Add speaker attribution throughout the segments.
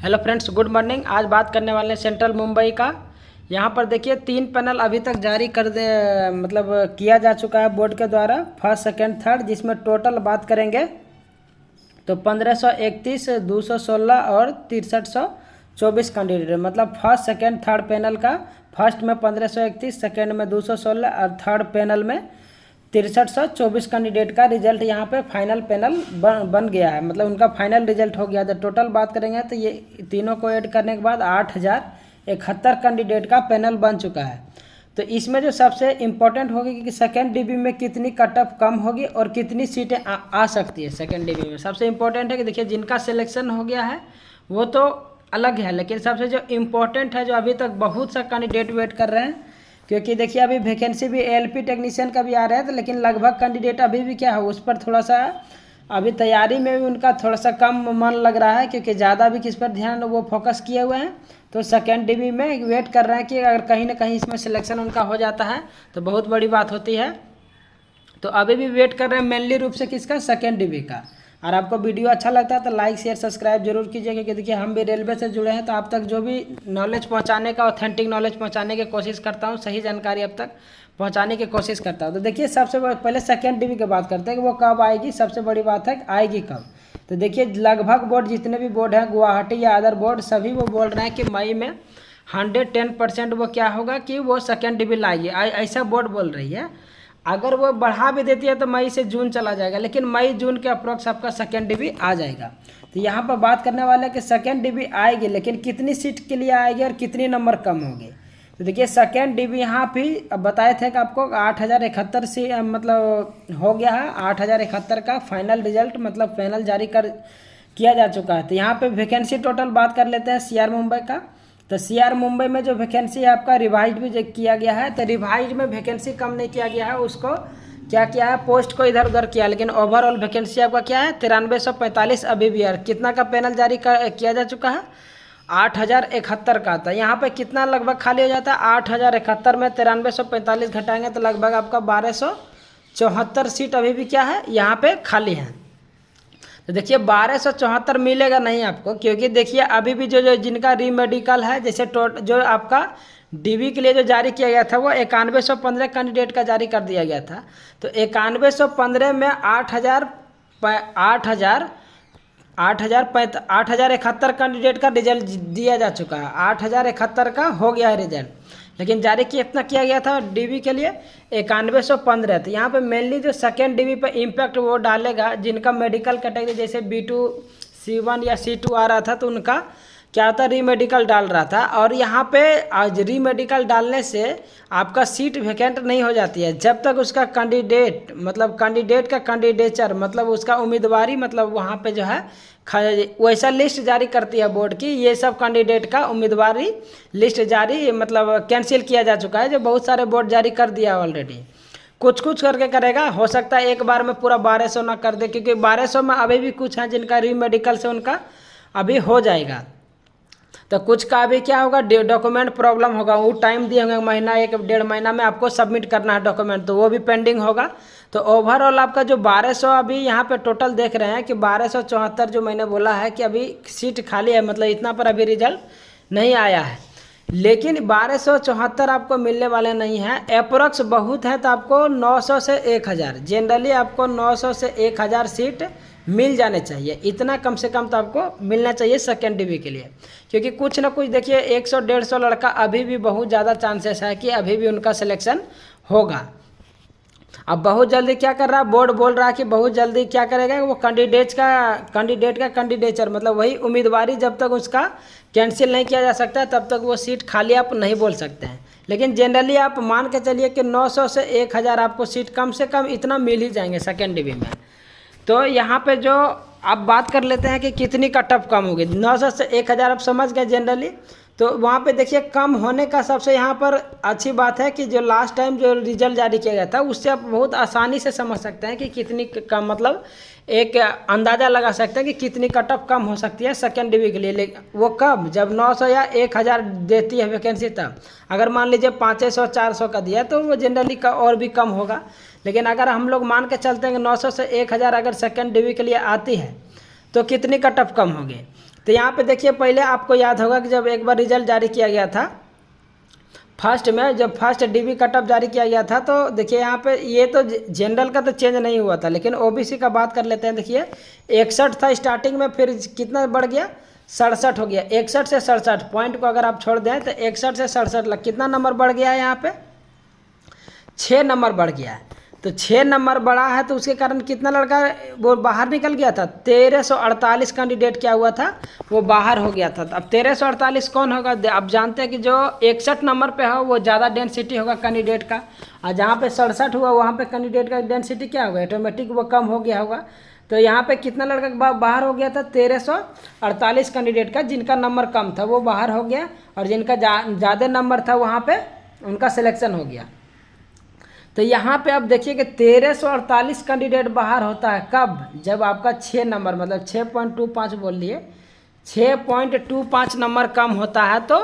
Speaker 1: Hello friends, good morning. आज बात करने वाले हैं सेंट्रल मुंबई का। यहाँ पर देखिए 3 पैनल अभी तक जारी कर दे मतलब किया जा चुका है बोर्ड के द्वारा, फर्स्ट सेकंड थर्ड, जिसमें टोटल बात करेंगे तो 1531, 216 और 6324 कैंडिडेट, मतलब फर्स्ट सेकंड थर्ड पैनल का। फर्स्ट में 1531, सेकंड में 216 और थर्ड पैनल में 6324 कैंडिडेट का रिजल्ट यहाँ पे फाइनल पैनल बन गया है, मतलब उनका फाइनल रिजल्ट हो गया। तो टोटल बात करेंगे तो ये तीनों को ऐड करने के बाद 8071 कैंडिडेट का पैनल बन चुका है। तो इसमें जो सबसे इम्पोर्टेंट होगी कि सेकेंड डीबी में कितनी कट ऑफ कम होगी और कितनी सीटें आ सकती है सेकेंड डीबी में। सबसे इम्पोर्टेंट है कि देखिए जिनका सिलेक्शन हो गया है वो तो अलग है, लेकिन सबसे जो इम्पोर्टेंट है, जो अभी तक बहुत सा कैंडिडेट वेट कर रहे हैं, क्योंकि देखिए अभी वैकेंसी भी एएलपी टेक्नीशियन का भी आ रहा है, तो लेकिन लगभग कैंडिडेट अभी भी क्या है उस पर थोड़ा सा अभी तैयारी में भी उनका थोड़ा सा कम मन लग रहा है, क्योंकि ज़्यादा भी किस पर ध्यान वो फोकस किए हुए हैं। तो सेकेंड डीबी में वेट कर रहे हैं कि अगर कहीं ना कहीं इसमें सिलेक्शन उनका हो जाता है तो बहुत बड़ी बात होती है। तो अभी भी वेट कर रहे हैं मेनली रूप से किसका, सेकेंड डीबी का। और आपको वीडियो अच्छा लगता है तो लाइक शेयर सब्सक्राइब जरूर कीजिए, क्योंकि देखिए हम भी रेलवे से जुड़े हैं, तो आप तक जो भी नॉलेज पहुंचाने का, ऑथेंटिक नॉलेज पहुंचाने की कोशिश करता हूं, सही जानकारी अब तक पहुंचाने की कोशिश करता हूं। तो देखिए सबसे पहले सेकेंड डीबी की बात करते हैं कि वो कब आएगी। सबसे बड़ी बात है आएगी कब। तो देखिए लगभग बोर्ड, जितने भी बोर्ड हैं, गुवाहाटी या अदर बोर्ड, सभी वो बोल रहे हैं कि मई में 110% वो क्या होगा कि वो सेकेंड डीबी लाएगी, ऐसा बोर्ड बोल रही है। अगर वो बढ़ा भी देती है तो मई से जून चला जाएगा, लेकिन मई जून के अप्रोक्स आपका सेकेंड डीबी आ जाएगा। तो यहाँ पर बात करने वाले हैं कि सेकेंड डीबी आएगी, लेकिन कितनी सीट के लिए आएगी और कितनी नंबर कम होगी। तो देखिए सेकेंड डीबी यहाँ भी बताए थे कि आपको 8071 से मतलब हो गया है। 8071 का फाइनल रिजल्ट मतलब पैनल जारी किया जा चुका है। तो यहाँ पे वैकेंसी टोटल बात कर लेते हैं सीआर मुंबई का। तो सीआर मुंबई में जो वैकेंसी है आपका रिवाइज भी जो किया गया है, तो रिवाइज में वैकेंसी कम नहीं किया गया है, उसको क्या किया है, पोस्ट को इधर उधर किया, लेकिन ओवरऑल वैकेंसी आपका क्या है 9345 अभी भी है। कितना का पैनल जारी किया जा चुका है, 8071 का था। यहाँ पे कितना लगभग खाली हो जाता है, 8071 में 9345 घटाएंगे तो लगभग आपका 1274 सीट अभी भी क्या है यहाँ पे खाली है। तो देखिए 1274 मिलेगा नहीं आपको, क्योंकि देखिए अभी भी जो जिनका रीमेडिकल है, जैसे जो आपका डीबी के लिए जो जारी किया गया था वो 9115 कैंडिडेट का जारी कर दिया गया था। तो 9115 में 8071 कैंडिडेट का रिजल्ट दिया जा चुका है। 8071 का हो गया है रिजल्ट, लेकिन जारी कितना किया गया था डीबी के लिए 9115। तो यहाँ पे मेनली जो सेकेंड डीबी पे इम्पैक्ट वो डालेगा जिनका मेडिकल कैटेगरी जैसे B2 C1 या C2 आ रहा था, तो उनका क्या होता है रीमेडिकल डाल रहा था। और यहाँ पे आज रीमेडिकल डालने से आपका सीट वैकेंट नहीं हो जाती है जब तक उसका कैंडिडेट मतलब कैंडिडेट का कैंडिडेचर मतलब उसका उम्मीदवारी मतलब वहाँ पे जो है वैसा लिस्ट जारी करती है बोर्ड की, ये सब कैंडिडेट का उम्मीदवारी लिस्ट जारी मतलब कैंसिल किया जा चुका है, जो बहुत सारे बोर्ड जारी कर दिया ऑलरेडी। कुछ कुछ करके करेगा, हो सकता है एक बार में पूरा 1200 ना कर दे, क्योंकि 1200 में अभी भी कुछ हैं जिनका रीमेडिकल से उनका अभी हो जाएगा। तो कुछ का भी क्या होगा, डॉक्यूमेंट प्रॉब्लम होगा, वो टाइम दिए होंगे महीना 1-1.5 महीना में आपको सबमिट करना है डॉक्यूमेंट, तो वो भी पेंडिंग होगा। तो ओवरऑल आपका जो 1200 अभी यहाँ पे टोटल देख रहे हैं कि 1274 जो मैंने बोला है कि अभी सीट खाली है, मतलब इतना पर अभी रिजल्ट नहीं आया है, लेकिन 1274 आपको मिलने वाले नहीं हैं। अप्रोक्स बहुत है तो आपको 900 से 1000, जनरली आपको 900 से 1000 सीट मिल जाने चाहिए, इतना कम से कम तो आपको मिलना चाहिए सेकेंड डीबी के लिए। क्योंकि कुछ ना कुछ देखिए 100-150 लड़का अभी भी बहुत ज़्यादा चांसेस है कि अभी भी उनका सिलेक्शन होगा। अब बहुत जल्दी क्या कर रहा है बोर्ड, बोल रहा है कि बहुत जल्दी क्या करेगा वो कैंडिडेट का कैंडिडेचर मतलब वही उम्मीदवारी जब तक उसका कैंसिल नहीं किया जा सकता तब तक वो सीट खाली आप नहीं बोल सकते हैं। लेकिन जनरली आप मान के चलिए कि 900 से 1000 आपको सीट कम से कम इतना मिल ही जाएंगे सेकेंड डीबी में। तो यहाँ पे जो आप बात कर लेते हैं कि कितनी कट ऑफ कम होगी, 900 से 1000 आप समझ गए जनरली। तो वहाँ पे देखिए कम होने का सबसे यहाँ पर अच्छी बात है कि जो लास्ट टाइम जो रिजल्ट जारी किया गया था उससे आप बहुत आसानी से समझ सकते हैं कि कितनी कम मतलब एक अंदाज़ा लगा सकते हैं कि कितनी कट ऑफ कम हो सकती है सेकेंड डीबी के लिए। लेकिन वो कब, जब 900 या 1000 देती है वैकेंसी तब। अगर मान लीजिए 500-400 का दिया तो वो जनरली का और भी कम होगा, लेकिन अगर हम लोग मान के चलते हैं कि 900 से 1000 अगर सेकेंड डीबी के लिए आती है तो कितनी कट ऑफ कम होगी। तो यहाँ पे देखिए, पहले आपको याद होगा कि जब एक बार रिजल्ट जारी किया गया था फर्स्ट में, जब फर्स्ट डीबी कट ऑफ जारी किया गया था, तो देखिए यहाँ पे ये तो जनरल का तो चेंज नहीं हुआ था, लेकिन ओबीसी का बात कर लेते हैं। देखिए 61 था स्टार्टिंग में, फिर कितना बढ़ गया, 67 हो गया। 61 से 67 पॉइंट को अगर आप छोड़ दें तो 61 से 67 लग कितना नंबर बढ़ गया है, यहाँ पे 6 नंबर बढ़ गया है। तो 6 नंबर बढ़ा है, तो उसके कारण कितना लड़का वो बाहर निकल गया था, 1348 कैंडिडेट क्या हुआ था, वो बाहर हो गया था। तो अब 1348 कौन होगा, आप जानते हैं कि जो 61 नंबर पे हो वो ज़्यादा डेंसिटी होगा कैंडिडेट का, और जहाँ पे 67 हुआ वहाँ पे कैंडिडेट का डेंसिटी क्या होगा, ऑटोमेटिक वो कम हो गया होगा। तो यहाँ पे कितना लड़का बाहर हो गया था, 1348 कैंडिडेट का, जिनका नंबर कम था वो बाहर हो गया, और जिनका ज़्यादा नंबर था वहाँ पे उनका सिलेक्शन हो गया। तो यहाँ पे आप देखिए कि 1348 कैंडिडेट बाहर होता है कब, जब आपका 6 नंबर मतलब 6.25 बोल लिए, 6.25 नंबर कम होता है। तो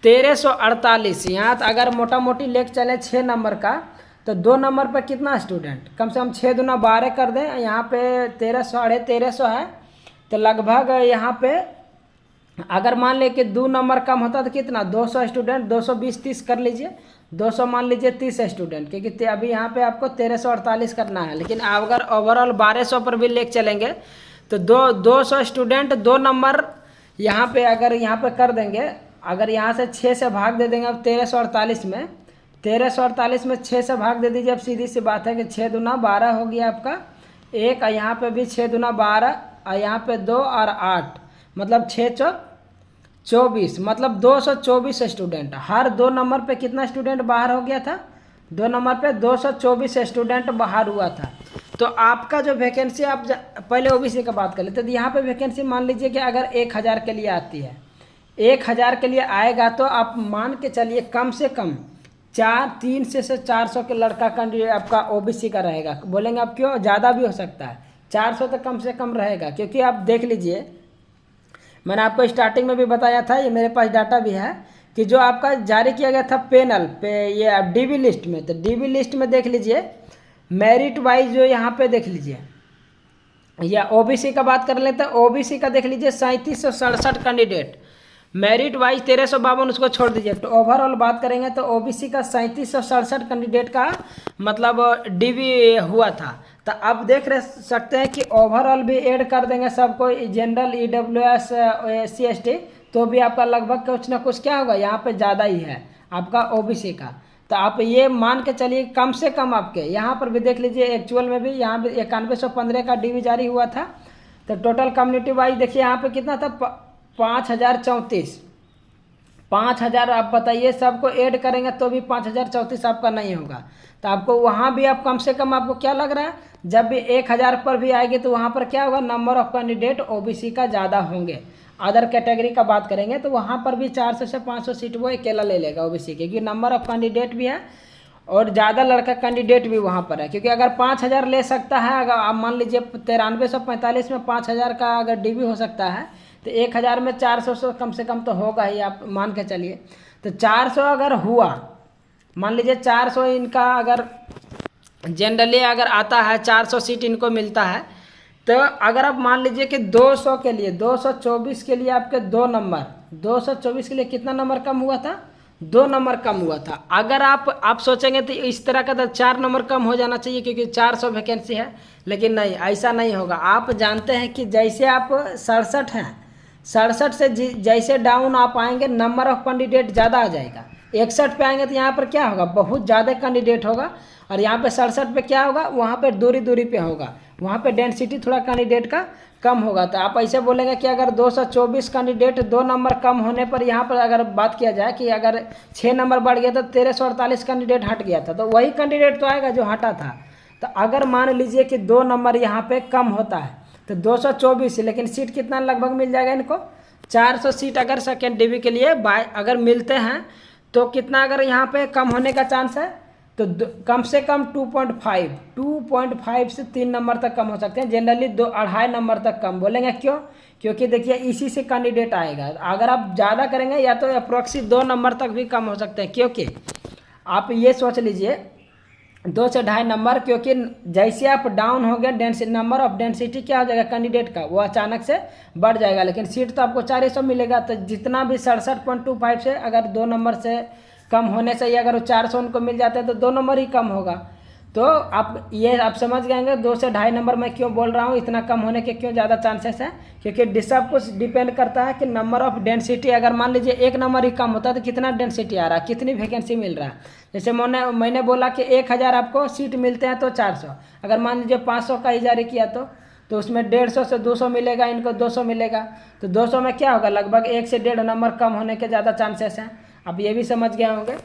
Speaker 1: 1348 यहाँ अगर मोटा मोटी लेके चले 6 नंबर का, तो 2 नंबर पर कितना स्टूडेंट, कम से कम 6 दूना 12 कर दें, यहाँ पे 1300 है, तो लगभग यहाँ पे अगर मान ले कि 2 नंबर कम होता तो कितना, 200 स्टूडेंट, 220-30 कर लीजिए, 200 मान लीजिए 30 स्टूडेंट, क्योंकि अभी यहाँ पे आपको 1348 करना है। लेकिन अगर ओवरऑल 1200 पर भी लेके चलेंगे तो 200 स्टूडेंट 2 नंबर यहाँ पे अगर यहाँ पे कर देंगे, अगर यहाँ से 6 से भाग दे देंगे अब 1348 में, 1348 में 6 से भाग दे दीजिए। अब सीधी सी बात है कि 6 दूना 12 हो गया आपका एक, और यहाँ पे भी 6 दूना 12, और यहाँ पे 2 और 8, मतलब 6 चौक 24, मतलब 224 स्टूडेंट। हर 2 नंबर पे कितना स्टूडेंट बाहर हो गया था, 2 नंबर पे 224 स्टूडेंट बाहर हुआ था। तो आपका जो वैकेंसी, आप पहले ओबीसी का बात कर लेते, तो यहाँ पे वैकेंसी मान लीजिए कि अगर 1000 के लिए आती है, 1000 के लिए आएगा, तो आप मान के चलिए कम से कम 300 से 400 के लड़का कैंडिडेट आपका ओबीसी का रहेगा। बोलेंगे आप क्यों, ज़्यादा भी हो सकता है, 400 तो कम से कम रहेगा, क्योंकि आप देख लीजिए मैंने आपको स्टार्टिंग में भी बताया था, ये मेरे पास डाटा भी है, कि जो आपका जारी किया गया था पैनल पे, ये आप डीबी लिस्ट में, तो डीबी लिस्ट में देख लीजिए मेरिट वाइज जो यहाँ पे देख लीजिए, या ओबीसी का बात कर लेते हैं, ओबीसी का देख लीजिए 3767 कैंडिडेट, मेरिट वाइज 1352, उसको छोड़ दीजिए। तो ओवरऑल बात करेंगे तो ओबीसी का 3767 कैंडिडेट का मतलब डीबी हुआ था। तो अब देख सकते हैं कि ओवरऑल भी ऐड कर देंगे सबको, जनरल, ईडब्ल्यूएस, SC ST, तो भी आपका लगभग कुछ ना कुछ क्या होगा, यहाँ पे ज़्यादा ही है आपका ओबीसी का। तो आप ये मान के चलिए कम से कम आपके यहाँ पर भी देख लीजिए, एक्चुअल में भी यहाँ पे 9115 का डीवी जारी हुआ था। तो टोटल कम्युनिटी वाइज देखिए यहाँ पे कितना था, 5034, 5000 आप बताइए, सबको ऐड करेंगे तो भी 5034 आपका नहीं होगा। तो आपको वहाँ भी आप कम से कम, आपको क्या लग रहा है, जब भी 1000 पर भी आएगी तो वहाँ पर क्या होगा, नंबर ऑफ कैंडिडेट ओबीसी का ज़्यादा होंगे। अदर कैटेगरी का बात करेंगे तो वहाँ पर भी 400 से 500 सीट वो अकेला ले लेगा ओबीसी के, क्योंकि नंबर ऑफ कैंडिडेट भी है और ज़्यादा लड़का कैंडिडेट भी वहाँ पर है। क्योंकि अगर 5000 ले सकता है, अगर आप मान लीजिए 9345 में 5000 का अगर डीबी हो सकता है, तो 1000 में 400 कम से कम तो होगा ही, आप मान के चलिए। तो 400 अगर हुआ, मान लीजिए 400 इनका अगर जनरली अगर आता है, 400 सीट इनको मिलता है, तो अगर आप मान लीजिए कि 200 के लिए, 224 के लिए आपके 2 नंबर, 224 के लिए कितना नंबर कम हुआ था, 2 नंबर कम हुआ था। अगर आप सोचेंगे तो इस तरह का तो 4 नंबर कम हो जाना चाहिए, क्योंकि 400 वैकेंसी है, लेकिन नहीं, ऐसा नहीं होगा। आप जानते हैं कि जैसे आप 67 हैं, 67 से जैसे डाउन आप आएंगे, नंबर ऑफ कैंडिडेट ज़्यादा आ जाएगा। 61 पे आएंगे तो यहाँ पर क्या होगा, बहुत ज़्यादा कैंडिडेट होगा, और यहाँ पे 67 पे क्या होगा, वहाँ पे दूरी दूरी पे होगा, वहाँ पे डेंसिटी थोड़ा कैंडिडेट का कम होगा। तो आप ऐसे बोलेंगे कि अगर 224 कैंडिडेट 2 नंबर कम होने पर, यहाँ पर अगर बात किया जाए कि अगर 6 नंबर बढ़ गया तो 1348 कैंडिडेट हट गया था, तो वही कैंडिडेट तो आएगा जो हटा था। तो अगर मान लीजिए कि 2 नंबर यहाँ पे कम होता है तो 224, लेकिन सीट कितना लगभग मिल जाएगा इनको, 400 सीट अगर सेकेंड डीवी के लिए अगर मिलते हैं, तो कितना अगर यहाँ पे कम होने का चांस है, तो कम से कम 2.5 से 3 नंबर तक कम हो सकते हैं। जनरली 2.5 नंबर तक कम। बोलेंगे क्यों, क्योंकि देखिए इसी से कैंडिडेट आएगा। अगर आप ज़्यादा करेंगे या तो अप्रोक्सी 2 नंबर तक भी कम हो सकते हैं, क्योंकि आप ये सोच लीजिए 2 से 2.5 नंबर, क्योंकि जैसे आप डाउन हो गए डेंसिटी, नंबर ऑफ डेंसिटी क्या हो जाएगा कैंडिडेट का, वो अचानक से बढ़ जाएगा। लेकिन सीट तो आपको 400 मिलेगा, तो जितना भी 67.25 से अगर 2 नंबर से कम होने से ही अगर वो 400 उनको मिल जाते हैं तो 2 नंबर ही कम होगा। तो आप ये आप समझ गएंगे 2 से 2.5 नंबर मैं क्यों बोल रहा हूँ, इतना कम होने के क्यों ज़्यादा चांसेस है, क्योंकि सब कुछ डिपेंड करता है कि नंबर ऑफ डेंसिटी। अगर मान लीजिए 1 नंबर ही कम होता है तो कितना डेंसिटी आ रहा है, कितनी वैकेंसी मिल रहा है। जैसे मैंने बोला कि 1000 आपको सीट मिलते हैं तो 400, अगर मान लीजिए 500 का ही जारी किया तो उसमें 150 से 200 मिलेगा, इनको 200 मिलेगा, तो 200 में क्या होगा, लगभग 1 से 1.5 नंबर कम होने के ज़्यादा चांसेस हैं। आप ये भी समझ गए होंगे।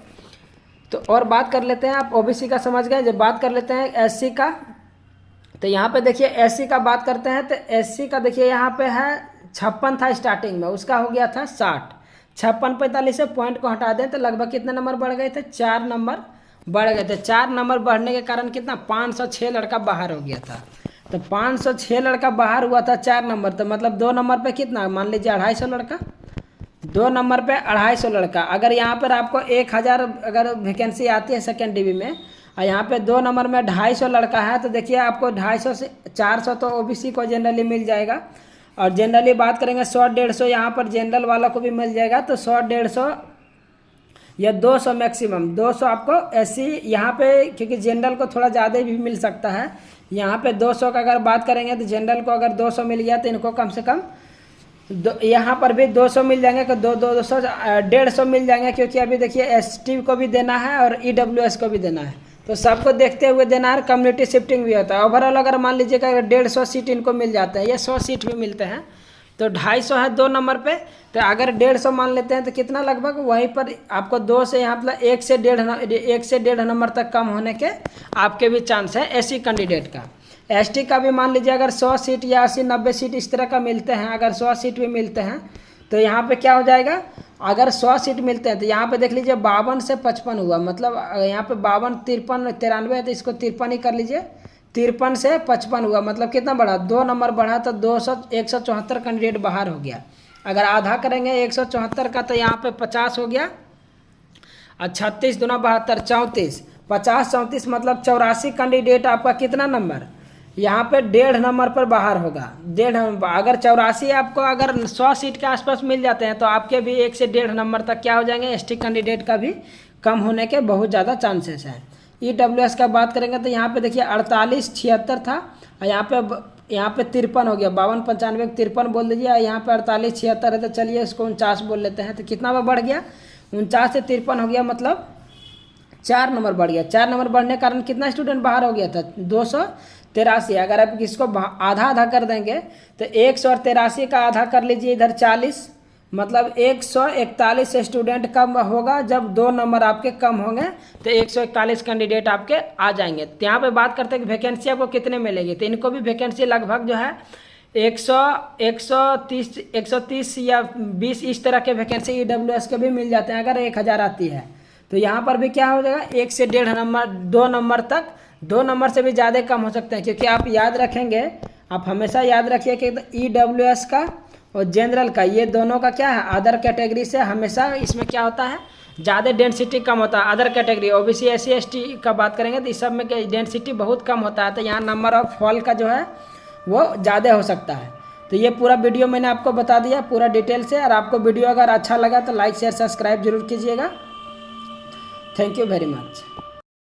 Speaker 1: तो और बात कर लेते हैं, आप ओबीसी का समझ गए, जब बात कर लेते हैं एससी का। तो यहाँ पे देखिए एससी का बात करते हैं, तो एससी का देखिए यहाँ पे है 56 था स्टार्टिंग में, उसका हो गया था 60। 56-45 से पॉइंट को हटा दें तो लगभग कितने नंबर बढ़ गए थे, 4 नंबर बढ़ गए थे। 4 नंबर बढ़ने के कारण कितना, 506 लड़का बाहर हो गया था। तो 506 लड़का बाहर हुआ था 4 नंबर, तो मतलब 2 नंबर पे कितना, मान लीजिए 250 लड़का, 2 नंबर पे 250 लड़का। अगर यहाँ पर आपको 1000 अगर वैकेंसी आती है सेकेंड डिवी में, और यहाँ पे 2 नंबर में 250 लड़का है, तो देखिए आपको 250 से 400 तो ओबीसी को जनरली मिल जाएगा। और जनरली बात करेंगे 100-150 यहाँ पर जनरल वालों को भी मिल जाएगा। तो 100-150 या 200 मैक्सिमम 200 आपको एससी यहाँ पे, क्योंकि जनरल को थोड़ा ज़्यादा भी मिल सकता है। यहाँ पे 200 का अगर बात करेंगे तो जनरल को अगर 200 मिल गया तो इनको कम से कम यहाँ पर भी 200 मिल जाएंगे, कि 200 150 मिल जाएंगे, क्योंकि अभी देखिए एसटी को भी देना है और ईडब्ल्यूएस को भी देना है, तो सबको देखते हुए देना है। कम्युनिटी शिफ्टिंग भी होता है। ओवरऑल अगर मान लीजिए कि अगर 150 सीट इनको मिल जाते हैं या 100 सीट भी मिलते हैं, तो 250 है 2 नंबर पे, तो अगर 150 मान लेते हैं तो कितना, लगभग वहीं पर आपको 2 से यहाँ मतलब 1 से 1.5 नंबर तक कम होने के आपके भी चांस है एससी कैंडिडेट का। एसटी का भी मान लीजिए अगर 100 सीट या 80-90 सीट इस तरह का मिलते हैं, अगर 100 सीट भी मिलते हैं तो यहाँ पे क्या हो जाएगा, अगर 100 सीट मिलते हैं तो यहाँ पे देख लीजिए 52 से 55 हुआ, मतलब यहाँ पे 52, 53, 93 है तो इसको 53 ही कर लीजिए, 53 से 55 हुआ, मतलब कितना बढ़ा, 2 नंबर बढ़ा, तो 174 कैंडिडेट बाहर हो गया। अगर आधा करेंगे 174 का तो यहाँ पे 50 हो गया, और 36 दूना 72, 34, 50 34 मतलब 84 कैंडिडेट आपका कितना नंबर, यहाँ पे 1.5 नंबर पर बाहर होगा। 1.5 अगर 84 आपको अगर 100 सीट के आसपास मिल जाते हैं तो आपके भी 1 से 1.5 नंबर तक क्या हो जाएंगे, एसटी कैंडिडेट का भी कम होने के बहुत ज़्यादा चांसेस हैं। ईडब्ल्यूएस का बात करेंगे तो यहाँ पे देखिए 48-76 था, और यहाँ पे 53 हो गया, 52 95 53 बोल दीजिए, यहाँ पे 48-76 है, तो चलिए इसको 49 बोल लेते हैं। तो कितना बढ़ गया, 49 से 53 हो गया, मतलब 4 नंबर बढ़ गया। 4 नंबर बढ़ने के कारण कितना स्टूडेंट बाहर हो गया था, 283। अगर आप इसको आधा आधा कर देंगे तो 183 का आधा कर लीजिए इधर 40, मतलब 141 स्टूडेंट कम होगा। जब 2 नंबर आपके कम होंगे तो 141 कैंडिडेट आपके आ जाएंगे। तो यहाँ पे बात करते हैं कि वैकेंसी आपको कितने मिलेगी, तो इनको भी वैकेंसी लगभग जो है 130 या 20 इस तरह के वैकेंसी ईडब्ल्यूएस के भी मिल जाते हैं अगर 1000 आती है। तो यहाँ पर भी क्या हो जाएगा, 1 से 1.5 नंबर, 2 नंबर तक, 2 नंबर से भी ज़्यादा कम हो सकते हैं। क्योंकि आप याद रखेंगे, आप हमेशा याद रखिए कि ईडब्ल्यूएस का और जनरल का, ये दोनों का क्या है, अदर कैटेगरी से हमेशा इसमें क्या होता है, ज़्यादा डेंसिटी कम होता है। Other category OBC SC ST का बात करेंगे तो इस सब में डेंसिटी बहुत कम होता है, तो यहाँ नंबर ऑफ फॉल का जो है वो ज़्यादा हो सकता है। तो ये पूरा वीडियो मैंने आपको बता दिया पूरा डिटेल से। और आपको वीडियो अगर अच्छा लगा तो लाइक शेयर सब्सक्राइब जरूर कीजिएगा। Thank you very much.